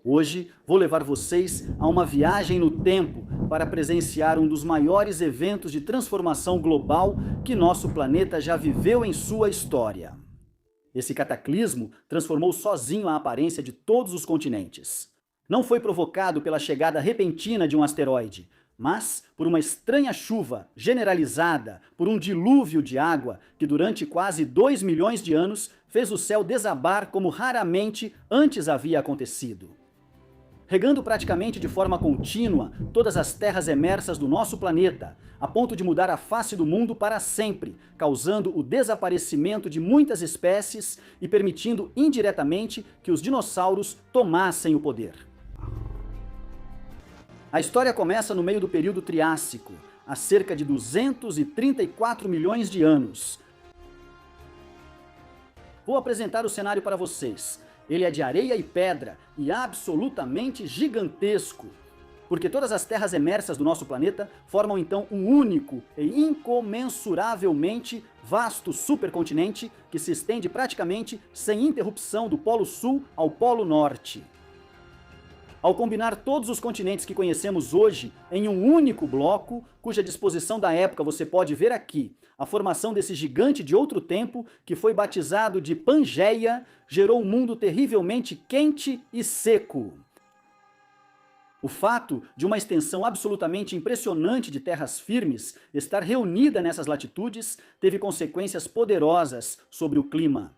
Hoje vou levar vocês a uma viagem no tempo para presenciar um dos maiores eventos de transformação global que nosso planeta já viveu em sua história. Esse cataclismo transformou sozinho a aparência de todos os continentes. Não foi provocado pela chegada repentina de um asteroide, mas por uma estranha chuva generalizada, por um dilúvio de água que durante quase 2 milhões de anos fez o céu desabar como raramente antes havia acontecido. Regando praticamente de forma contínua todas as terras emersas do nosso planeta, a ponto de mudar a face do mundo para sempre, causando o desaparecimento de muitas espécies e permitindo indiretamente que os dinossauros tomassem o poder. A história começa no meio do período Triássico, há cerca de 234 milhões de anos. Vou apresentar o cenário para vocês. Ele é de areia e pedra e absolutamente gigantesco, porque todas as terras emersas do nosso planeta formam então um único e incomensuravelmente vasto supercontinente que se estende praticamente sem interrupção do Polo Sul ao Polo Norte. Ao combinar todos os continentes que conhecemos hoje em um único bloco, cuja disposição da época você pode ver aqui, a formação desse gigante de outro tempo, que foi batizado de Pangeia, gerou um mundo terrivelmente quente e seco. O fato de uma extensão absolutamente impressionante de terras firmes estar reunida nessas latitudes teve consequências poderosas sobre o clima,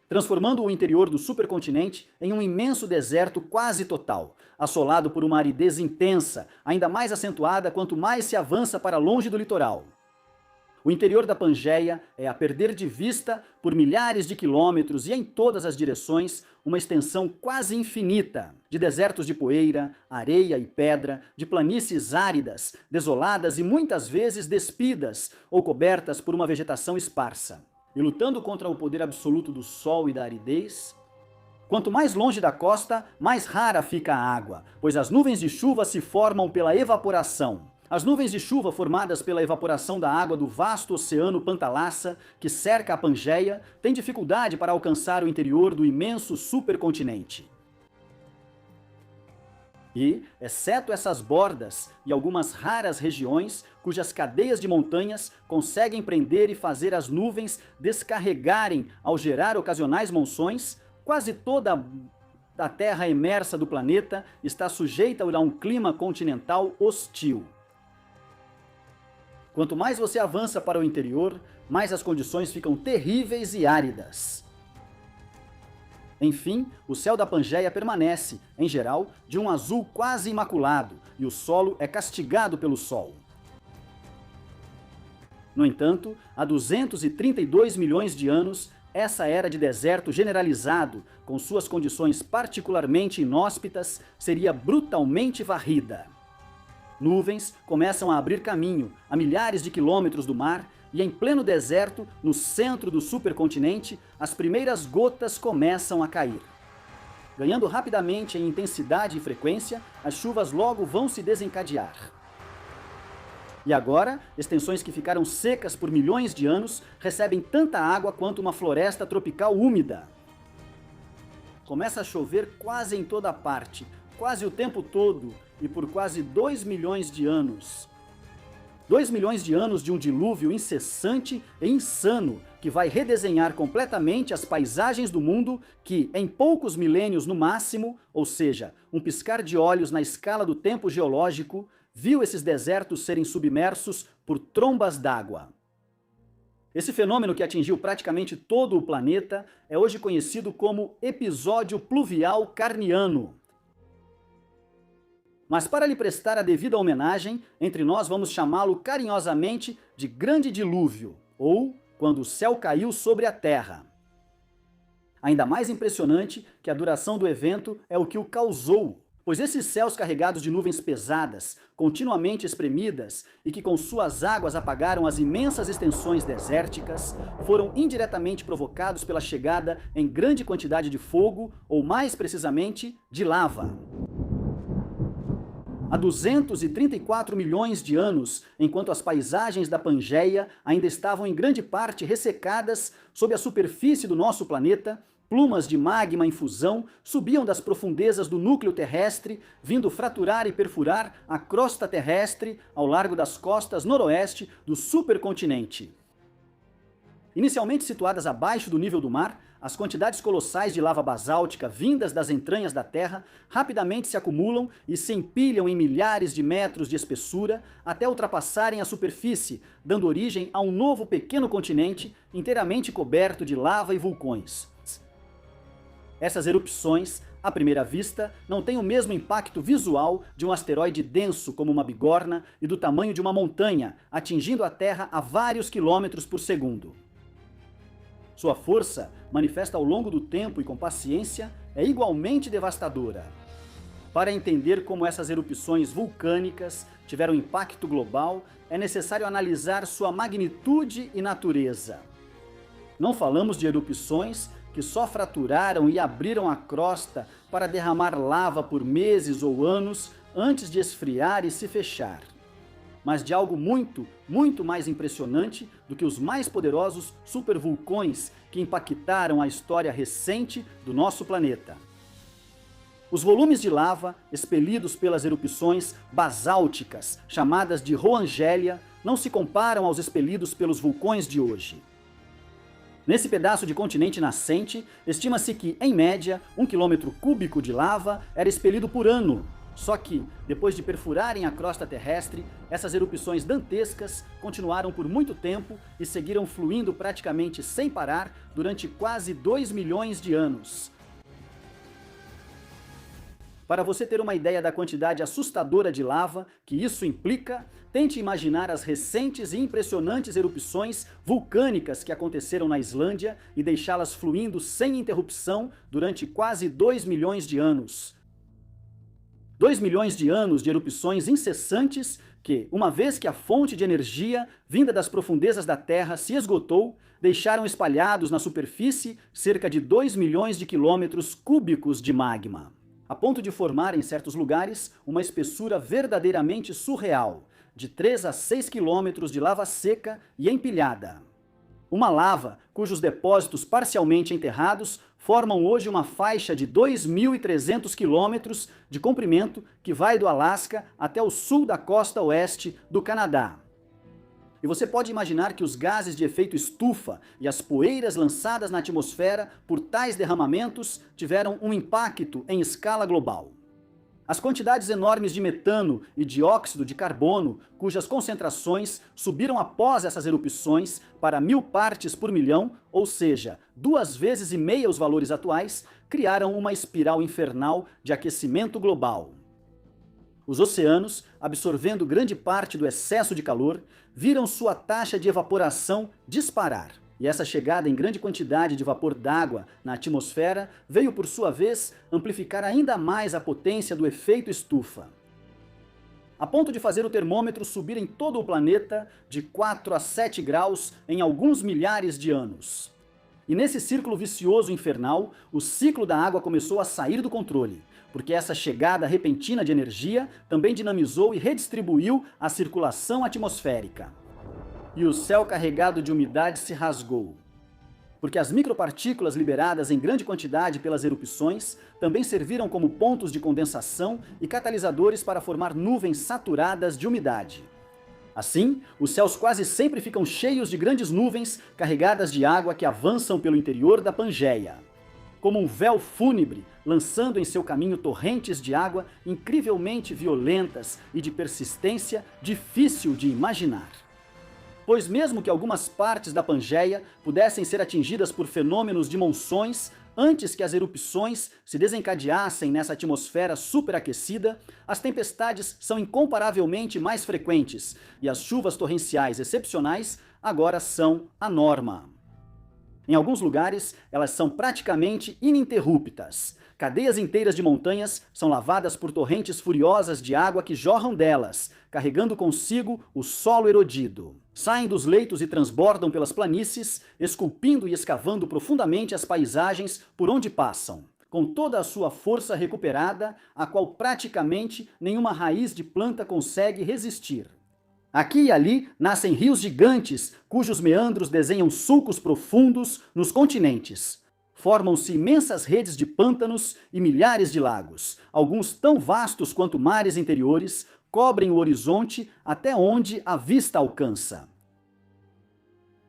transformando o interior do supercontinente em um imenso deserto quase total, assolado por uma aridez intensa, ainda mais acentuada quanto mais se avança para longe do litoral. O interior da Pangeia é a perder de vista, por milhares de quilômetros e em todas as direções, uma extensão quase infinita de desertos de poeira, areia e pedra, de planícies áridas, desoladas e muitas vezes despidas ou cobertas por uma vegetação esparsa. E lutando contra o poder absoluto do sol e da aridez, quanto mais longe da costa, mais rara fica a água, pois as nuvens de chuva se formam pela evaporação. As nuvens de chuva formadas pela evaporação da água do vasto oceano Pantalassa, que cerca a Pangeia, têm dificuldade para alcançar o interior do imenso supercontinente. E, exceto essas bordas e algumas raras regiões cujas cadeias de montanhas conseguem prender e fazer as nuvens descarregarem ao gerar ocasionais monções, quase toda a terra emersa do planeta está sujeita a um clima continental hostil. Quanto mais você avança para o interior, mais as condições ficam terríveis e áridas. Enfim, o céu da Pangeia permanece, em geral, de um azul quase imaculado, e o solo é castigado pelo sol. No entanto, há 232 milhões de anos, essa era de deserto generalizado, com suas condições particularmente inóspitas, seria brutalmente varrida. Nuvens começam a abrir caminho a milhares de quilômetros do mar, e em pleno deserto, no centro do supercontinente, as primeiras gotas começam a cair. Ganhando rapidamente em intensidade e frequência, as chuvas logo vão se desencadear. E agora, extensões que ficaram secas por milhões de anos recebem tanta água quanto uma floresta tropical úmida. Começa a chover quase em toda parte, quase o tempo todo e por quase 2 milhões de anos. 2 milhões de anos de um dilúvio incessante e insano que vai redesenhar completamente as paisagens do mundo que, em poucos milênios no máximo, ou seja, um piscar de olhos na escala do tempo geológico, viu esses desertos serem submersos por trombas d'água. Esse fenômeno que atingiu praticamente todo o planeta é hoje conhecido como episódio pluvial carniano. Mas para lhe prestar a devida homenagem, entre nós vamos chamá-lo carinhosamente de Grande Dilúvio, ou Quando o Céu Caiu sobre a Terra. Ainda mais impressionante que a duração do evento é o que o causou, pois esses céus carregados de nuvens pesadas, continuamente espremidas e que com suas águas apagaram as imensas extensões desérticas, foram indiretamente provocados pela chegada em grande quantidade de fogo, ou mais precisamente, de lava. Há 234 milhões de anos, enquanto as paisagens da Pangeia ainda estavam em grande parte ressecadas sob a superfície do nosso planeta, Plumas de magma em fusão subiam das profundezas do núcleo terrestre, vindo fraturar e perfurar a crosta terrestre ao largo das costas noroeste do supercontinente. Inicialmente situadas abaixo do nível do mar, as quantidades colossais de lava basáltica vindas das entranhas da Terra rapidamente se acumulam e se empilham em milhares de metros de espessura até ultrapassarem a superfície, dando origem a um novo pequeno continente inteiramente coberto de lava e vulcões. Essas erupções, à primeira vista, não têm o mesmo impacto visual de um asteroide denso como uma bigorna e do tamanho de uma montanha, atingindo a Terra a vários quilômetros por segundo. Sua força, manifesta ao longo do tempo e com paciência, é igualmente devastadora. Para entender como essas erupções vulcânicas tiveram impacto global, é necessário analisar sua magnitude e natureza. Não falamos de erupções que só fraturaram e abriram a crosta para derramar lava por meses ou anos antes de esfriar e se fechar, mas de algo muito, muito mais impressionante do que os mais poderosos supervulcões que impactaram a história recente do nosso planeta. Os volumes de lava expelidos pelas erupções basálticas, chamadas de Roangélia, não se comparam aos expelidos pelos vulcões de hoje. Nesse pedaço de continente nascente, estima-se que, em média, 1 quilômetro cúbico de lava era expelido por ano. Só que, depois de perfurarem a crosta terrestre, essas erupções dantescas continuaram por muito tempo e seguiram fluindo praticamente sem parar durante quase 2 milhões de anos. Para você ter uma ideia da quantidade assustadora de lava que isso implica, tente imaginar as recentes e impressionantes erupções vulcânicas que aconteceram na Islândia e deixá-las fluindo sem interrupção durante quase 2 milhões de anos. 2 milhões de anos de erupções incessantes que, uma vez que a fonte de energia vinda das profundezas da Terra se esgotou, deixaram espalhados na superfície cerca de 2 milhões de quilômetros cúbicos de magma, a ponto de formar em certos lugares uma espessura verdadeiramente surreal, de 3 a 6 quilômetros de lava seca e empilhada. Uma lava cujos depósitos parcialmente enterrados formam hoje uma faixa de 2.300 quilômetros de comprimento que vai do Alasca até o sul da costa oeste do Canadá. E você pode imaginar que os gases de efeito estufa e as poeiras lançadas na atmosfera por tais derramamentos tiveram um impacto em escala global. As quantidades enormes de metano e dióxido de carbono, cujas concentrações subiram após essas erupções para 1000 partes por milhão, ou seja, 2,5 vezes os valores atuais, criaram uma espiral infernal de aquecimento global. Os oceanos, absorvendo grande parte do excesso de calor, viram sua taxa de evaporação disparar. E essa chegada em grande quantidade de vapor d'água na atmosfera veio, por sua vez, amplificar ainda mais a potência do efeito estufa, a ponto de fazer o termômetro subir em todo o planeta de 4 a 7 graus em alguns milhares de anos. E nesse círculo vicioso infernal, o ciclo da água começou a sair do controle, porque essa chegada repentina de energia também dinamizou e redistribuiu a circulação atmosférica. E o céu carregado de umidade se rasgou, porque as micropartículas liberadas em grande quantidade pelas erupções também serviram como pontos de condensação e catalisadores para formar nuvens saturadas de umidade. Assim, os céus quase sempre ficam cheios de grandes nuvens carregadas de água que avançam pelo interior da Pangeia, como um véu fúnebre, lançando em seu caminho torrentes de água incrivelmente violentas e de persistência difícil de imaginar. Pois mesmo que algumas partes da Pangeia pudessem ser atingidas por fenômenos de monções antes que as erupções se desencadeassem nessa atmosfera superaquecida, as tempestades são incomparavelmente mais frequentes e as chuvas torrenciais excepcionais agora são a norma. Em alguns lugares, elas são praticamente ininterruptas. Cadeias inteiras de montanhas são lavadas por torrentes furiosas de água que jorram delas, carregando consigo o solo erodido. Saem dos leitos e transbordam pelas planícies, esculpindo e escavando profundamente as paisagens por onde passam, com toda a sua força recuperada, a qual praticamente nenhuma raiz de planta consegue resistir. Aqui e ali nascem rios gigantes, cujos meandros desenham sulcos profundos nos continentes. Formam-se imensas redes de pântanos e milhares de lagos. Alguns tão vastos quanto mares interiores cobrem o horizonte até onde a vista alcança.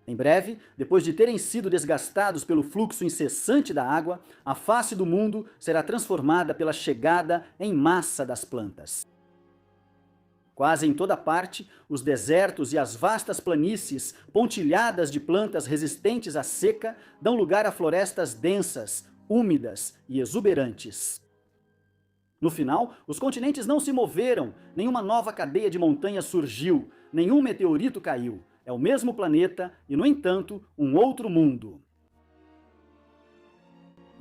Em breve, depois de terem sido desgastados pelo fluxo incessante da água, a face do mundo será transformada pela chegada em massa das plantas. Quase em toda parte, os desertos e as vastas planícies, pontilhadas de plantas resistentes à seca, dão lugar a florestas densas, úmidas e exuberantes. No final, os continentes não se moveram, nenhuma nova cadeia de montanhas surgiu, nenhum meteorito caiu. É o mesmo planeta e, no entanto, um outro mundo.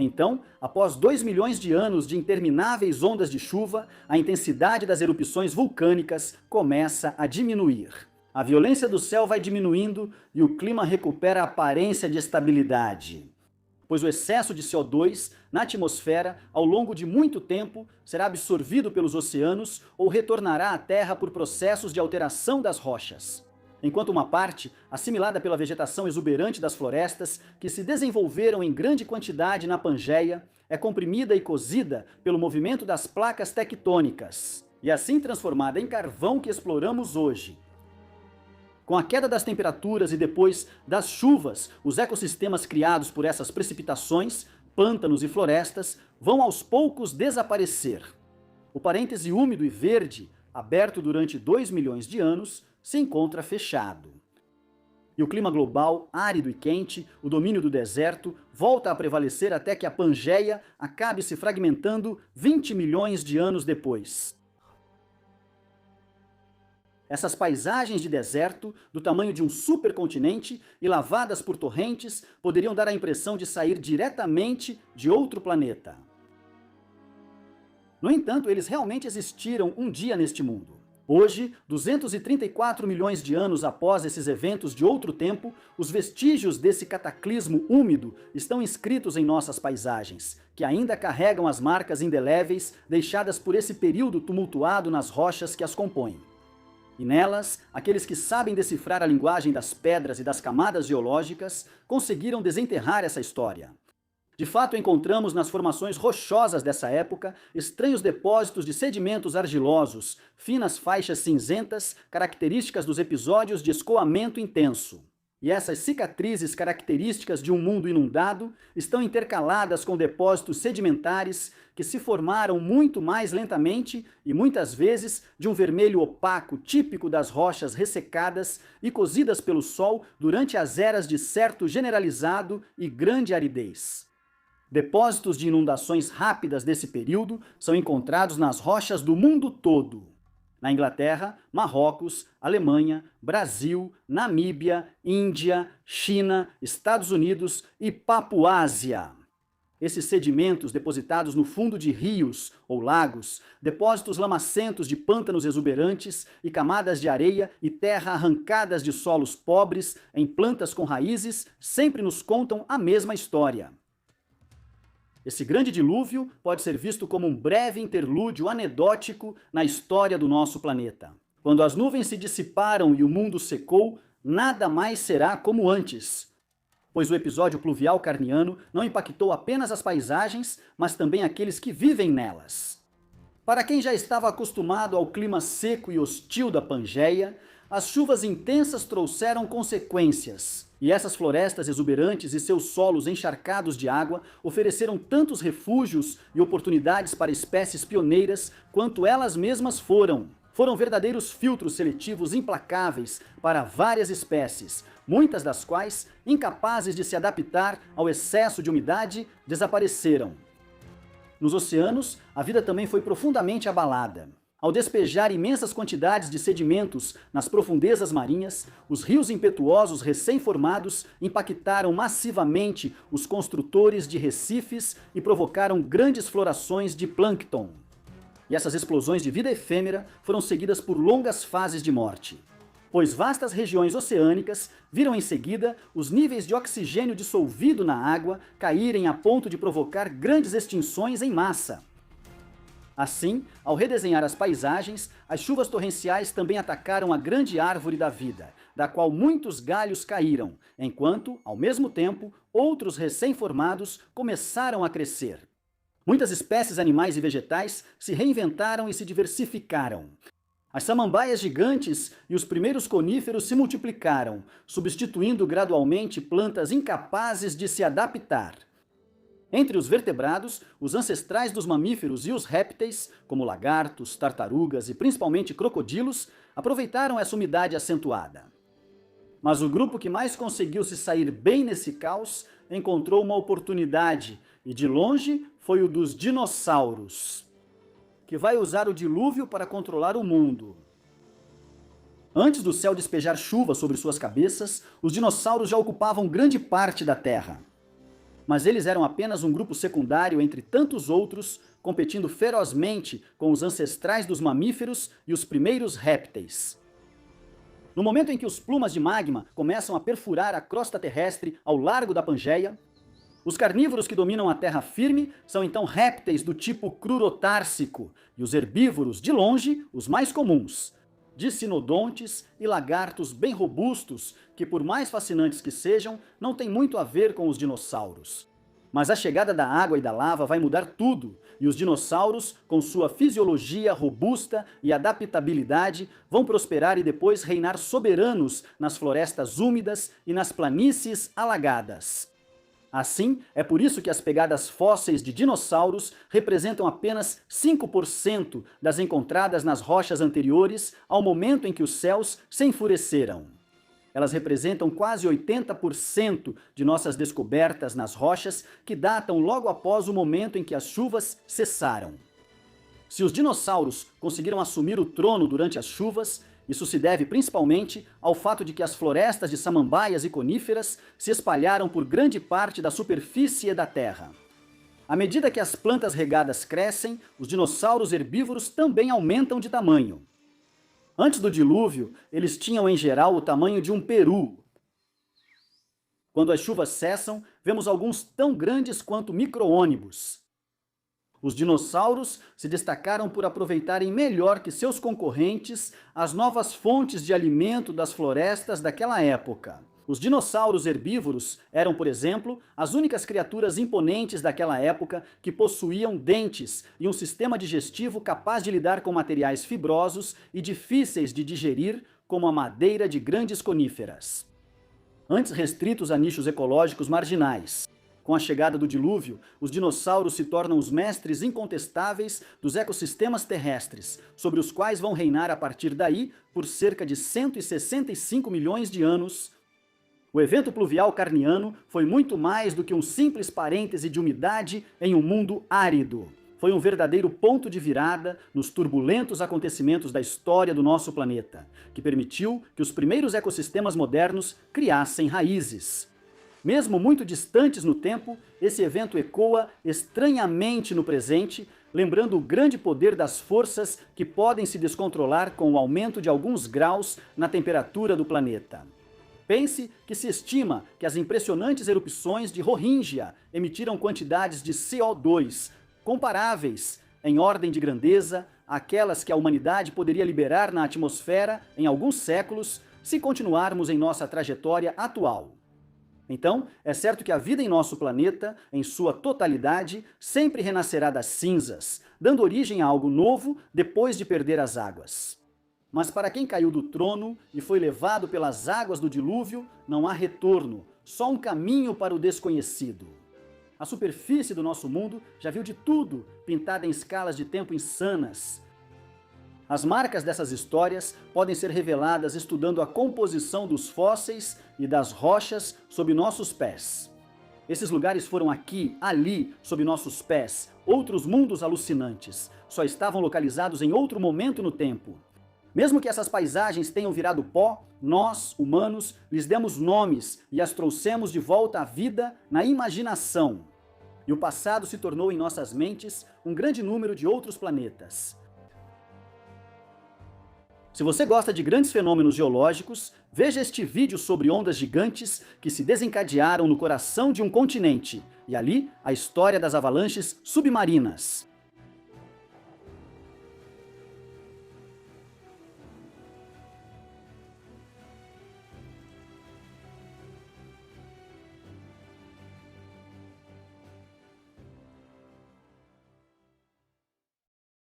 Então, após 2 milhões de anos de intermináveis ondas de chuva, a intensidade das erupções vulcânicas começa a diminuir. A violência do céu vai diminuindo e o clima recupera a aparência de estabilidade. Pois o excesso de CO2 na atmosfera, ao longo de muito tempo, será absorvido pelos oceanos ou retornará à Terra por processos de alteração das rochas. Enquanto uma parte, assimilada pela vegetação exuberante das florestas, que se desenvolveram em grande quantidade na Pangeia, é comprimida e cozida pelo movimento das placas tectônicas, e assim transformada em carvão que exploramos hoje. Com a queda das temperaturas e depois das chuvas, os ecossistemas criados por essas precipitações, pântanos e florestas, vão aos poucos desaparecer. O parêntese úmido e verde, aberto durante 2 milhões de anos, se encontra fechado. E o clima global, árido e quente, o domínio do deserto, volta a prevalecer até que a Pangeia acabe se fragmentando 20 milhões de anos depois. Essas paisagens de deserto, do tamanho de um supercontinente e lavadas por torrentes, poderiam dar a impressão de sair diretamente de outro planeta. No entanto, eles realmente existiram um dia neste mundo. Hoje, 234 milhões de anos após esses eventos de outro tempo, os vestígios desse cataclismo úmido estão inscritos em nossas paisagens, que ainda carregam as marcas indeléveis deixadas por esse período tumultuado nas rochas que as compõem. E nelas, aqueles que sabem decifrar a linguagem das pedras e das camadas geológicas conseguiram desenterrar essa história. De fato, encontramos nas formações rochosas dessa época estranhos depósitos de sedimentos argilosos, finas faixas cinzentas, características dos episódios de escoamento intenso. E essas cicatrizes características de um mundo inundado estão intercaladas com depósitos sedimentares que se formaram muito mais lentamente e muitas vezes de um vermelho opaco típico das rochas ressecadas e cozidas pelo sol durante as eras de certo generalizado e grande aridez. Depósitos de inundações rápidas desse período são encontrados nas rochas do mundo todo. Na Inglaterra, Marrocos, Alemanha, Brasil, Namíbia, Índia, China, Estados Unidos e Papuásia. Esses sedimentos depositados no fundo de rios ou lagos, depósitos lamacentos de pântanos exuberantes e camadas de areia e terra arrancadas de solos pobres em plantas com raízes, sempre nos contam a mesma história. Esse grande dilúvio pode ser visto como um breve interlúdio anedótico na história do nosso planeta. Quando as nuvens se dissiparam e o mundo secou, nada mais será como antes. Pois o episódio pluvial carniano não impactou apenas as paisagens, mas também aqueles que vivem nelas. Para quem já estava acostumado ao clima seco e hostil da Pangeia, as chuvas intensas trouxeram consequências. E essas florestas exuberantes e seus solos encharcados de água ofereceram tantos refúgios e oportunidades para espécies pioneiras quanto elas mesmas foram. Foram verdadeiros filtros seletivos implacáveis para várias espécies, muitas das quais, incapazes de se adaptar ao excesso de umidade, desapareceram. Nos oceanos, a vida também foi profundamente abalada. Ao despejar imensas quantidades de sedimentos nas profundezas marinhas, os rios impetuosos recém-formados impactaram massivamente os construtores de recifes e provocaram grandes florações de plâncton. E essas explosões de vida efêmera foram seguidas por longas fases de morte. Pois vastas regiões oceânicas viram em seguida os níveis de oxigênio dissolvido na água caírem a ponto de provocar grandes extinções em massa. Assim, ao redesenhar as paisagens, as chuvas torrenciais também atacaram a grande árvore da vida, da qual muitos galhos caíram, enquanto, ao mesmo tempo, outros recém-formados começaram a crescer. Muitas espécies animais e vegetais se reinventaram e se diversificaram. As samambaias gigantes e os primeiros coníferos se multiplicaram, substituindo gradualmente plantas incapazes de se adaptar. Entre os vertebrados, os ancestrais dos mamíferos e os répteis, como lagartos, tartarugas e principalmente crocodilos, aproveitaram essa umidade acentuada. Mas o grupo que mais conseguiu se sair bem nesse caos encontrou uma oportunidade, e de longe foi o dos dinossauros, que vai usar o dilúvio para controlar o mundo. Antes do céu despejar chuva sobre suas cabeças, os dinossauros já ocupavam grande parte da Terra. Mas eles eram apenas um grupo secundário entre tantos outros, competindo ferozmente com os ancestrais dos mamíferos e os primeiros répteis. No momento em que os plumas de magma começam a perfurar a crosta terrestre ao largo da Pangeia, os carnívoros que dominam a terra firme são então répteis do tipo crurotársico, e os herbívoros, de longe, os mais comuns, dicinodontes e lagartos bem robustos, que por mais fascinantes que sejam, não têm muito a ver com os dinossauros. Mas a chegada da água e da lava vai mudar tudo, e os dinossauros, com sua fisiologia robusta e adaptabilidade, vão prosperar e depois reinar soberanos nas florestas úmidas e nas planícies alagadas. Assim, é por isso que as pegadas fósseis de dinossauros representam apenas 5% das encontradas nas rochas anteriores ao momento em que os céus se enfureceram. Elas representam quase 80% de nossas descobertas nas rochas que datam logo após o momento em que as chuvas cessaram. Se os dinossauros conseguiram assumir o trono durante as chuvas, isso se deve principalmente ao fato de que as florestas de samambaias e coníferas se espalharam por grande parte da superfície da Terra. À medida que as plantas regadas crescem, os dinossauros herbívoros também aumentam de tamanho. Antes do dilúvio, eles tinham em geral o tamanho de um peru. Quando as chuvas cessam, vemos alguns tão grandes quanto micro-ônibus. Os dinossauros se destacaram por aproveitarem melhor que seus concorrentes as novas fontes de alimento das florestas daquela época. Os dinossauros herbívoros eram, por exemplo, as únicas criaturas imponentes daquela época que possuíam dentes e um sistema digestivo capaz de lidar com materiais fibrosos e difíceis de digerir, como a madeira de grandes coníferas. Antes restritos a nichos ecológicos marginais. Com a chegada do dilúvio, os dinossauros se tornam os mestres incontestáveis dos ecossistemas terrestres, sobre os quais vão reinar a partir daí por cerca de 165 milhões de anos. O evento pluvial carniano foi muito mais do que um simples parêntese de umidade em um mundo árido. Foi um verdadeiro ponto de virada nos turbulentos acontecimentos da história do nosso planeta, que permitiu que os primeiros ecossistemas modernos criassem raízes. Mesmo muito distantes no tempo, esse evento ecoa estranhamente no presente, lembrando o grande poder das forças que podem se descontrolar com o aumento de alguns graus na temperatura do planeta. Pense que se estima que as impressionantes erupções de Rohingya emitiram quantidades de CO2 comparáveis, em ordem de grandeza, àquelas que a humanidade poderia liberar na atmosfera em alguns séculos, se continuarmos em nossa trajetória atual. Então, é certo que a vida em nosso planeta, em sua totalidade, sempre renascerá das cinzas, dando origem a algo novo depois de perder as águas. Mas para quem caiu do trono e foi levado pelas águas do dilúvio, não há retorno, só um caminho para o desconhecido. A superfície do nosso mundo já viu de tudo, pintada em escalas de tempo insanas. As marcas dessas histórias podem ser reveladas estudando a composição dos fósseis e das rochas sob nossos pés. Esses lugares foram aqui, ali, sob nossos pés, outros mundos alucinantes, só estavam localizados em outro momento no tempo. Mesmo que essas paisagens tenham virado pó, nós, humanos, lhes demos nomes e as trouxemos de volta à vida na imaginação. E o passado se tornou em nossas mentes um grande número de outros planetas. Se você gosta de grandes fenômenos geológicos, veja este vídeo sobre ondas gigantes que se desencadearam no coração de um continente, e ali a história das avalanches submarinas.